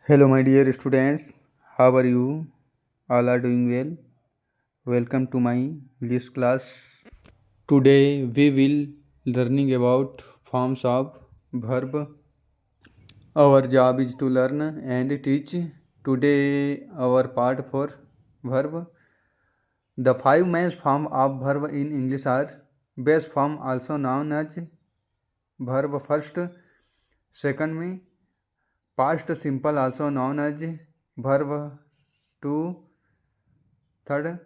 Hello, my dear students. How are you? All are doing well. Welcome to my English class. Today we will learning about forms of verb. Our job is to learn and teach. Today our part for verb. The five main form of verb in English are base form, also known as verb first. Second में past simple, also known as verb two. Third,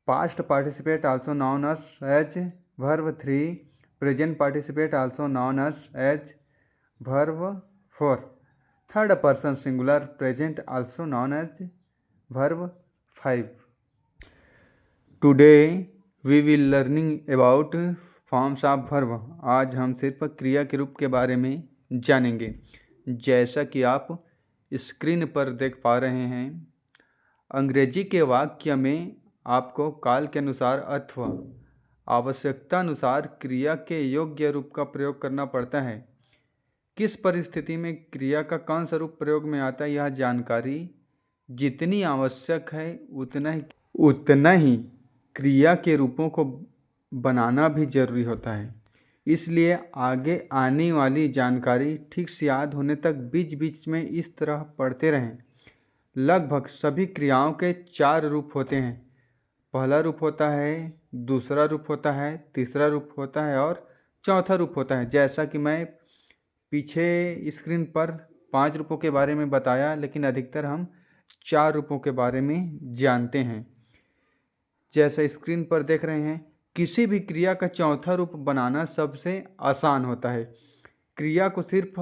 past participate, also known as verb 3. Present participate, also known as verb 4. Third person singular present, also known as verb 5. Today we will learning about forms of verb. आज हम सिर्फ क्रिया के रूप के बारे में जानेंगे। जैसा कि आप स्क्रीन पर देख पा रहे हैं, अंग्रेजी के वाक्य में आपको काल के अनुसार अथवा आवश्यकता अनुसार क्रिया के योग्य रूप का प्रयोग करना पड़ता है। किस परिस्थिति में क्रिया का कौन सा रूप प्रयोग में आता है, यह जानकारी जितनी आवश्यक है उतना ही क्रिया के रूपों को बनाना भी जरूरी होता है। इसलिए आगे आने वाली जानकारी ठीक से याद होने तक बीच बीच में इस तरह पढ़ते रहें। लगभग सभी क्रियाओं के 4 रूप होते हैं। पहला रूप होता है, दूसरा रूप होता है, तीसरा रूप होता है और चौथा रूप होता है। जैसा कि मैं पीछे स्क्रीन पर 5 रूपों के बारे में बताया, लेकिन अधिकतर हम 4 रूपों के बारे में जानते हैं। जैसा स्क्रीन पर देख रहे हैं, किसी भी क्रिया का चौथा रूप बनाना सबसे आसान होता है। क्रिया को सिर्फ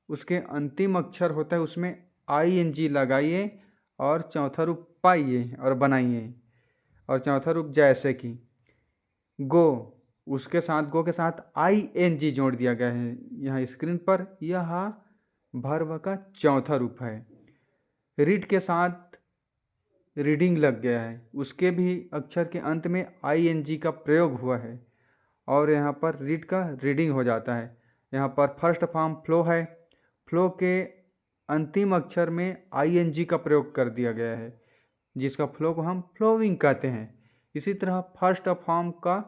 उसके अंतिम अक्षर होता है उसमें ING लगाइए और चौथा रूप पाइए और बनाइए। और चौथा रूप जैसे कि गो, उसके साथ गो के साथ ING जोड़ दिया गया है यहाँ स्क्रीन पर। यह वर्ब का चौथा रूप है। रीड के साथ रीडिंग लग गया है, उसके भी अक्षर के अंत में ING का प्रयोग हुआ है और यहाँ पर रीड का रीडिंग हो जाता है। यहाँ पर फर्स्ट फॉर्म फ्लो है, फ्लो के अंतिम अक्षर में ING का प्रयोग कर दिया गया है, जिसका फ्लो को हम फ्लोइंग कहते हैं। इसी तरह फर्स्ट फॉर्म का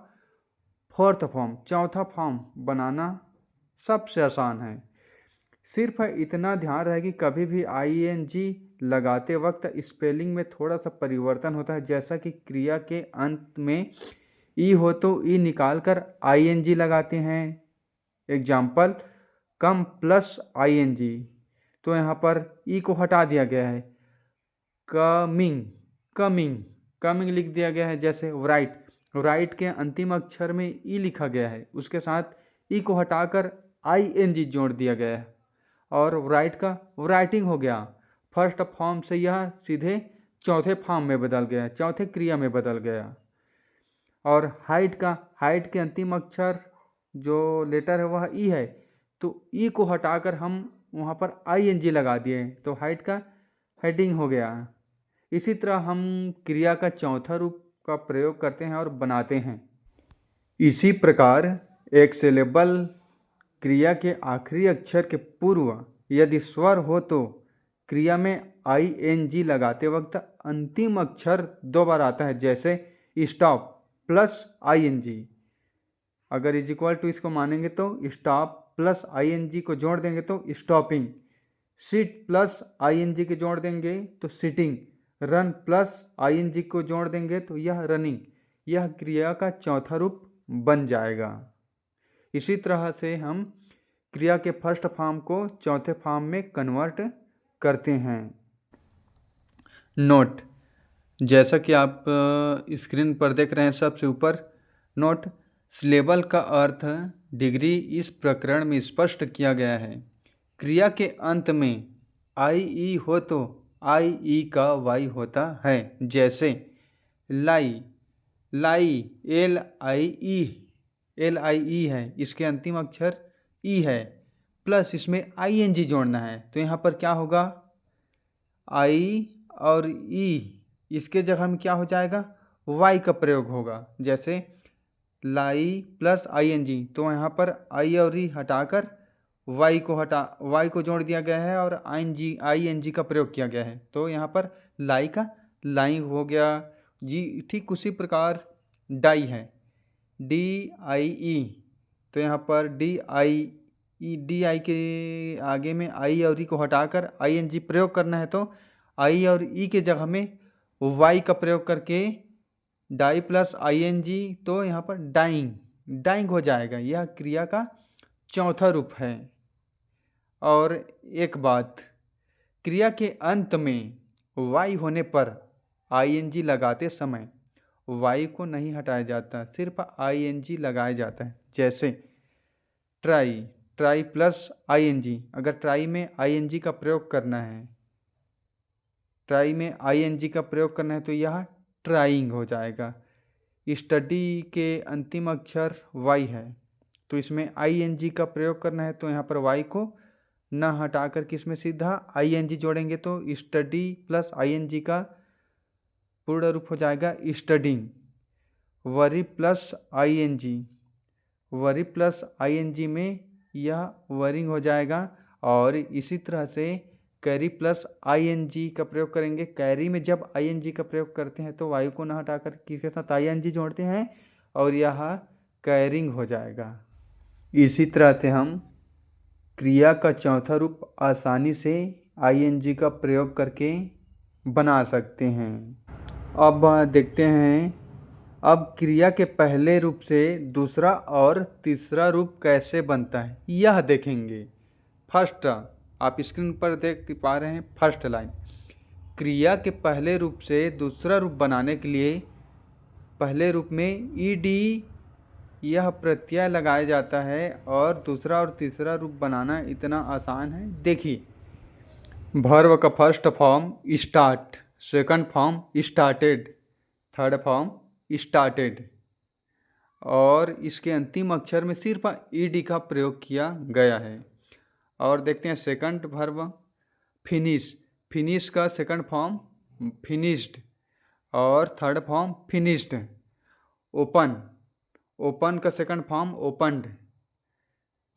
फोर्थ फॉर्म, चौथा फॉर्म बनाना सबसे आसान है। सिर्फ इतना ध्यान रहे कि कभी भी ING लगाते वक्त स्पेलिंग में थोड़ा सा परिवर्तन होता है। जैसा कि क्रिया के अंत में ई हो तो ई निकाल कर ING लगाते हैं। एग्जाम्पल, कम प्लस ING, तो यहाँ पर ई को हटा दिया गया है। कमिंग, कमिंग, कमिंग लिख दिया गया है। जैसे राइट, राइट के अंतिम अक्षर में ई लिखा गया है, उसके साथ ई को हटाकर ING जोड़ दिया गया है और राइट का राइटिंग हो गया। फर्स्ट फॉर्म से यह सीधे चौथे फॉर्म में बदल गया, चौथे क्रिया में बदल गया। और हाइट का, हाइट के अंतिम अक्षर जो लेटर है वह ई है, तो ई को हटाकर हम वहाँ पर ING लगा दिए तो हाइट का हेडिंग हो गया। इसी तरह हम क्रिया का चौथा रूप का प्रयोग करते हैं और बनाते हैं। इसी प्रकार एक सिलेबल क्रिया के आखिरी अक्षर के पूर्व यदि स्वर हो तो क्रिया में ING लगाते वक्त अंतिम अक्षर 2 बार आता है। जैसे स्टॉप प्लस ING, अगर इज इक्वल टू इसको मानेंगे तो स्टॉप प्लस ING को जोड़ देंगे तो स्टॉपिंग। सिट प्लस ING के जोड़ देंगे तो सिटिंग। रन प्लस ING को जोड़ देंगे तो यह रनिंग। यह क्रिया का चौथा रूप बन जाएगा। इसी तरह से हम क्रिया के फर्स्ट फॉर्म को चौथे फॉर्म में कन्वर्ट करते हैं। नोट, जैसा कि आप स्क्रीन पर देख रहे हैं सबसे ऊपर, नोट सिलेबल का अर्थ डिग्री इस प्रकरण में स्पष्ट किया गया है। क्रिया के अंत में IE हो तो IE का Y होता है। जैसे लाई, लाई LIE है, इसके अंतिम अक्षर ई है, प्लस इसमें ING जोड़ना है तो यहाँ पर क्या होगा, I और E इसके जगह में क्या हो जाएगा, Y का प्रयोग होगा। जैसे लाई प्लस ING, तो यहाँ पर I और E हटाकर वाई को जोड़ दिया गया है और आई एन जी का प्रयोग किया गया है, तो यहाँ पर लाई का लाइंग हो गया जी। ठीक उसी प्रकार डाई है, DIE, तो यहाँ पर DI के आगे में आई और ई को हटाकर ING प्रयोग करना है, तो आई और ई के जगह में वाई का प्रयोग करके डाई प्लस ING, तो यहाँ पर डाइंग हो जाएगा। यह क्रिया का चौथा रूप है। और एक बात, क्रिया के अंत में वाई होने पर ING लगाते समय वाई को नहीं हटाया जाता, सिर्फ ING लगाया जाता है। जैसे ट्राई प्लस ING, अगर ट्राई में ING का प्रयोग करना है, तो यह ट्राइंग हो जाएगा। स्टडी के अंतिम अक्षर वाई है, तो इसमें ING का प्रयोग करना है, तो यहाँ पर वाई को न हटाकर किसमें सीधा ING जोड़ेंगे, तो स्टडी प्लस ING का पूर्ण रूप हो जाएगा स्टडिंग। वरी प्लस ING में यह वरिंग हो जाएगा। और इसी तरह से कैरी प्लस ING का प्रयोग करेंगे। कैरी में जब ING का प्रयोग करते हैं तो वायु को न हटाकर किसके साथ ING जोड़ते हैं और यह कैरिंग हो जाएगा। इसी तरह से हम क्रिया का चौथा रूप आसानी से ING का प्रयोग करके बना सकते हैं। अब देखते हैं, अब क्रिया के पहले रूप से दूसरा और तीसरा रूप कैसे बनता है यह देखेंगे। फर्स्ट, आप स्क्रीन पर देख पा रहे हैं फर्स्ट लाइन। क्रिया के पहले रूप से दूसरा रूप बनाने के लिए पहले रूप में ED यह प्रत्यय लगाया जाता है, और दूसरा और तीसरा रूप बनाना इतना आसान है। देखिए, वर्ब का first form start, second form started, third form started, और इसके अंतिम अक्षर में सिर्फ ED का प्रयोग किया गया है। और देखते हैं सेकंड वर्ब फिनिश का सेकंड फॉर्म फिनिश्ड और थर्ड फॉर्म फिनिश्ड। ओपन का सेकंड फॉर्म ओपनड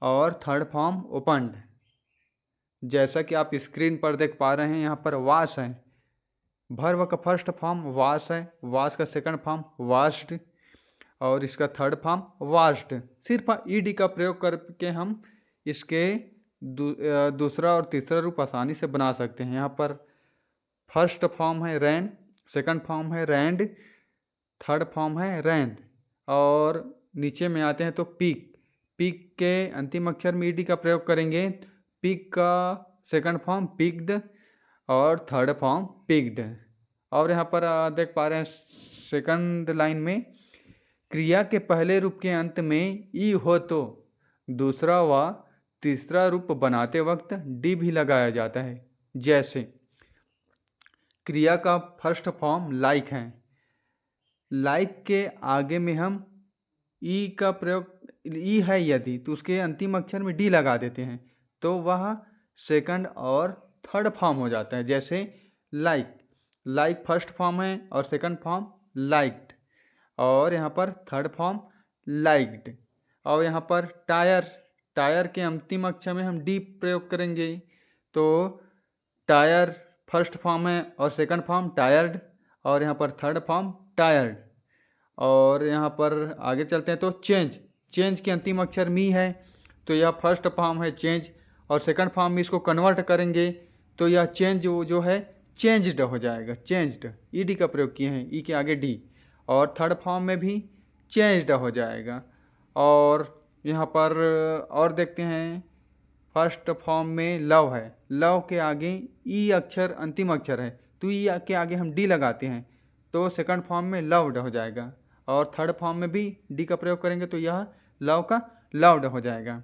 और थर्ड फॉर्म ओपनड। जैसा कि आप स्क्रीन पर देख पा रहे हैं, यहाँ पर वाश है, वर्ब का फर्स्ट फॉर्म वाश है, वाश का सेकंड फॉर्म वाश्ड और इसका थर्ड फॉर्म वाश्ड। सिर्फ ED का प्रयोग करके हम इसके दूसरा और तीसरा रूप आसानी से बना सकते हैं। यहाँ पर फर्स्ट फॉर्म है रैन, सेकंड फॉर्म है रैंड, थर्ड फॉर्म है रैंड, और नीचे में आते हैं तो पिक के अंतिम अक्षर में ED का प्रयोग करेंगे। पिक का सेकंड फॉर्म पिक्ड और थर्ड फॉर्म पिक्ड। और यहाँ पर देख पा रहे हैं सेकंड लाइन में क्रिया के पहले रूप के अंत में ई हो तो दूसरा व तीसरा रूप बनाते वक्त D भी लगाया जाता है। जैसे क्रिया का फर्स्ट फॉर्म लाइक है, लाइक के आगे में हम ई का प्रयोग, ई है यदि तो उसके अंतिम अक्षर में D लगा देते हैं, तो वह सेकंड और थर्ड फॉर्म हो जाता है। जैसे लाइक फर्स्ट फॉर्म है और सेकंड फॉर्म लाइक्ड, और यहाँ पर थर्ड फॉर्म लाइक्ड। और यहाँ पर टायर के अंतिम अक्षर में हम D प्रयोग करेंगे, तो टायर फर्स्ट फॉर्म है और सेकंड फॉर्म टायर्ड, और यहाँ पर थर्ड फॉर्म टायर्ड। और यहाँ पर आगे चलते हैं तो चेंज के अंतिम अक्षर मी है, तो यह फर्स्ट फॉर्म है चेंज, और सेकंड फॉर्म में इसको कन्वर्ट करेंगे तो यह चेंज जो है चेंज्ड हो जाएगा। चेंज्ड ED का प्रयोग किए हैं, ई के आगे D, और थर्ड फॉर्म में भी चेंज्ड हो जाएगा। और यहाँ पर और देखते हैं, फर्स्ट फॉर्म में लव है, लव के आगे ई अक्षर अंतिम अक्षर है, तो ई के आगे हम D लगाते हैं, तो सेकंड फॉर्म में लव्ड हो जाएगा। और थर्ड फॉर्म में भी D का प्रयोग करेंगे तो यह लव का लव्ड हो जाएगा।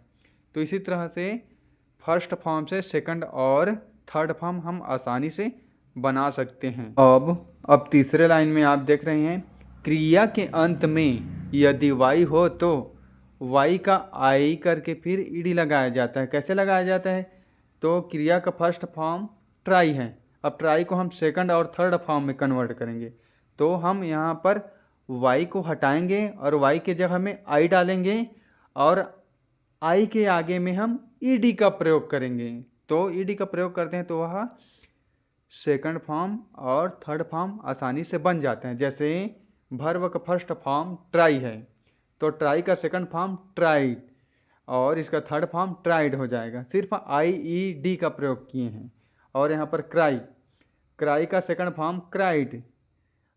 तो इसी तरह से फर्स्ट फॉर्म से सेकंड और थर्ड फॉर्म हम आसानी से बना सकते हैं। अब तीसरे लाइन में आप देख रहे हैं, क्रिया के अंत में यदि वाई हो तो वाई का आई करके फिर ED लगाया जाता है। कैसे लगाया जाता है, तो क्रिया का फर्स्ट फॉर्म ट्राई है, अब ट्राई को हम सेकंड और थर्ड फॉर्म में कन्वर्ट करेंगे, तो हम यहाँ पर वाई को हटाएंगे और वाई के जगह में आई डालेंगे, और आई के आगे में हम ईडी का प्रयोग करेंगे। तो ईडी का प्रयोग करते हैं तो वह सेकंड फॉर्म और थर्ड फॉर्म आसानी से बन जाते हैं। जैसे वर्ब का फर्स्ट फॉर्म ट्राई है, तो ट्राई का सेकंड फॉर्म ट्राइड और इसका थर्ड फॉर्म ट्राइड हो जाएगा। सिर्फ आई ई डी का प्रयोग किए हैं। और यहाँ पर क्राई, क्राई का सेकंड फॉर्म क्राइड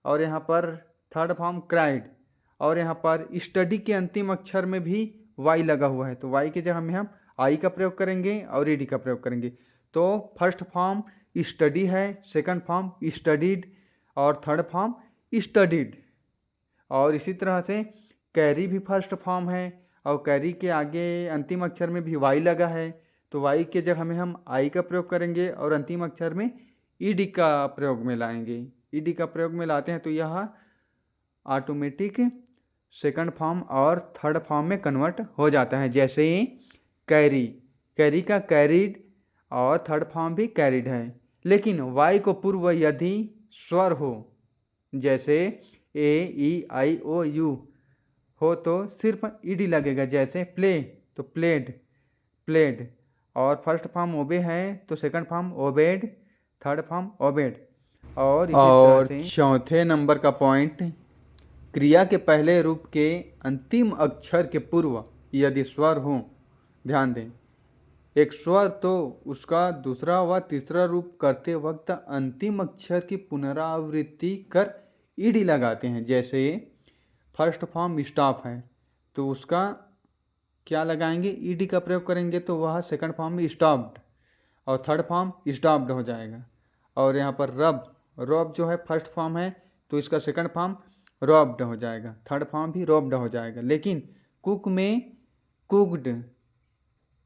और यहाँ पर थर्ड फॉर्म क्राइड। और यहाँ पर स्टडी के अंतिम अक्षर में भी वाई लगा हुआ है, तो वाई की जगह में हम आई का प्रयोग करेंगे और ई डी का प्रयोग करेंगे। तो फर्स्ट फॉर्म स्टडी है, सेकंड फॉर्म स्टडीड और थर्ड फॉर्म स्टडीड। और इसी तरह से कैरी भी फर्स्ट फॉर्म है और कैरी के आगे अंतिम अक्षर में भी वाई लगा है, तो वाई के जगह में हम आई का प्रयोग करेंगे और अंतिम अक्षर में ईडी का प्रयोग में लाएंगे। ईडी का प्रयोग में लाते हैं तो यह ऑटोमेटिक सेकंड फॉर्म और थर्ड फॉर्म में कन्वर्ट हो जाता है। जैसे कैरी, कैरी का कैरिड और थर्ड फॉर्म भी कैरिड है। लेकिन वाई को पूर्व यदि स्वर हो, जैसे ए ई आई ओ यू हो, तो सिर्फ ईडी लगेगा। जैसे प्ले तो प्लेड, प्लेड। और फर्स्ट फॉर्म ओबे है तो second form obeyed, third form obeyed. और इसी तरह से चौथे नंबर का पॉइंट, क्रिया के पहले रूप के अंतिम अक्षर के पूर्व यदि स्वर हो, ध्यान दें, एक स्वर तो उसका दूसरा व तीसरा रूप करते वक्त अंतिम अक्षर की पुनरावृत्ति कर ईडी लगाते हैं। जैसे फर्स्ट फॉर्म स्टॉप है तो उसका क्या लगाएंगे, ईडी का प्रयोग करेंगे तो वह सेकंड फॉर्म में स्टॉप्ड और थर्ड फॉर्म स्टॉप्ड हो जाएगा। और यहाँ पर रब, रॉब जो है फर्स्ट फॉर्म है तो इसका सेकंड फॉर्म रॉब्ड हो जाएगा, थर्ड फॉर्म भी रॉब्ड हो जाएगा। लेकिन कुक में cooked,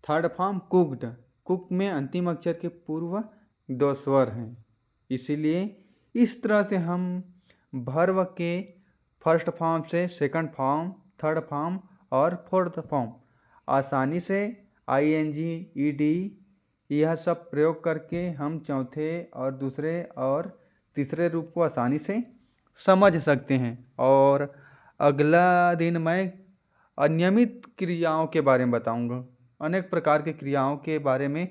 third form cooked. Cook में अंतिम अक्षर के पूर्व दो स्वर हैं, इसीलिए इस तरह से हम वर्ब के फर्स्ट फॉर्म से सेकंड फॉर्म, थर्ड फॉर्म और फोर्थ फॉर्म आसानी से I N G, E D यह सब प्रयोग करके हम चौथे और दूसरे और तीसरे रूप को आसानी से समझ सकते हैं। और अगला दिन मैं अनियमित क्रियाओं के बारे में बताऊंगा। अनेक प्रकार के क्रियाओं के बारे में,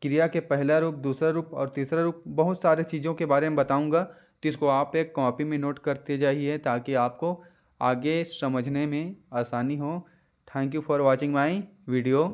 क्रिया के पहला रूप, दूसरा रूप और तीसरा रूप, बहुत सारे चीज़ों के बारे में बताऊंगा। तो इसको आप एक कॉपी में नोट करते जाइए ताकि आपको आगे समझने में आसानी हो। Thank you for watching my video.